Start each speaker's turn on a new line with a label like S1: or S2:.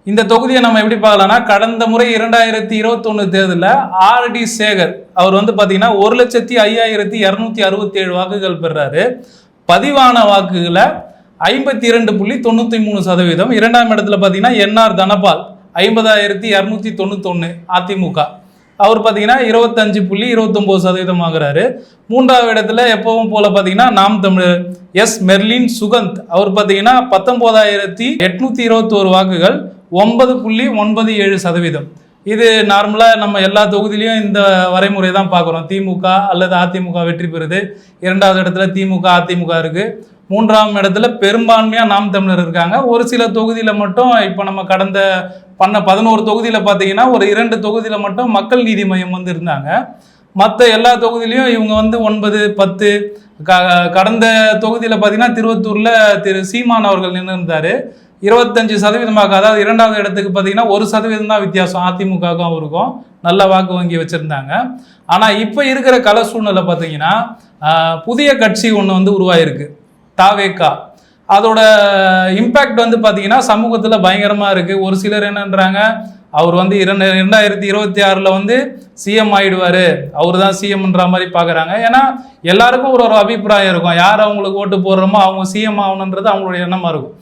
S1: இந்த தொகுதியை நம்ம எப்படி பார்க்கலாம்னா, கடந்த முறை 2021 தேர்தலில் ஆர்டி சேகர் அவர் வந்து பார்த்தீங்கன்னா 1,05,267 வாக்குகள் பெறாரு. பதிவான வாக்குகளை 52.93%. இரண்டாம் இடத்துல பார்த்தீங்கன்னா என்ஆர் தனபால் 50,291 அதிமுக. அவர் பார்த்தீங்கன்னா 25.29% ஆகிறாரு. மூன்றாவது இடத்துல எப்பவும் போல பார்த்தீங்கன்னா நாம் தமிழர் எஸ் மெர்லின் சுகந்த் அவர் பார்த்தீங்கன்னா 19,821 வாக்குகள் 9.97%. இது நார்மலாக நம்ம எல்லா தொகுதியிலையும் இந்த வரைமுறை தான் பார்க்குறோம். திமுக அல்லது அதிமுக வெற்றி பெறுது, இரண்டாவது இடத்துல திமுக அதிமுக இருக்குது, மூன்றாம் இடத்துல பெரும்பான்மையாக நாம் தமிழர் இருக்காங்க. ஒரு சில தொகுதியில் மட்டும் இப்போ நம்ம கடந்த 11 தொகுதியில் பார்த்தீங்கன்னா ஒரு 2 தொகுதியில் மட்டும் மக்கள் நீதி மையம் வந்து இருந்தாங்க. மற்ற எல்லா தொகுதியிலையும் இவங்க வந்து 9, 10. கடந்த தொகுதியில் பார்த்தீங்கன்னா திருவத்தூரில் திரு சீமான் அவர்கள் நின்று இருந்தார். 25% அதாவது இரண்டாவது இடத்துக்கு பார்த்தீங்கன்னா 1% தான் வித்தியாசம் அதிமுகவுக்கும் அவருக்கும். நல்ல வாக்கு வங்கி வச்சுருந்தாங்க. ஆனால் இப்போ இருக்கிற கள சூழ்நிலை பார்த்தீங்கன்னா புதிய கட்சி ஒன்று வந்து உருவாயிருக்கு, தாவேகா. அதோட இம்பேக்ட் வந்து பார்த்தீங்கன்னா சமூகத்தில் பயங்கரமாக இருக்குது. ஒரு சிலர் என்னன்றாங்க, அவர் வந்து 2026 வந்து சிஎம் ஆகிடுவார், அவர் தான் சிஎம்ன்ற மாதிரி பார்க்குறாங்க. ஏன்னா எல்லாருக்கும் ஒரு அபிப்பிராயம் இருக்கும், யார் அவங்களுக்கு ஓட்டு போடுறோமோ அவங்க சிஎம் ஆகணுன்றது அவங்களுடைய எண்ணமாக இருக்கும்.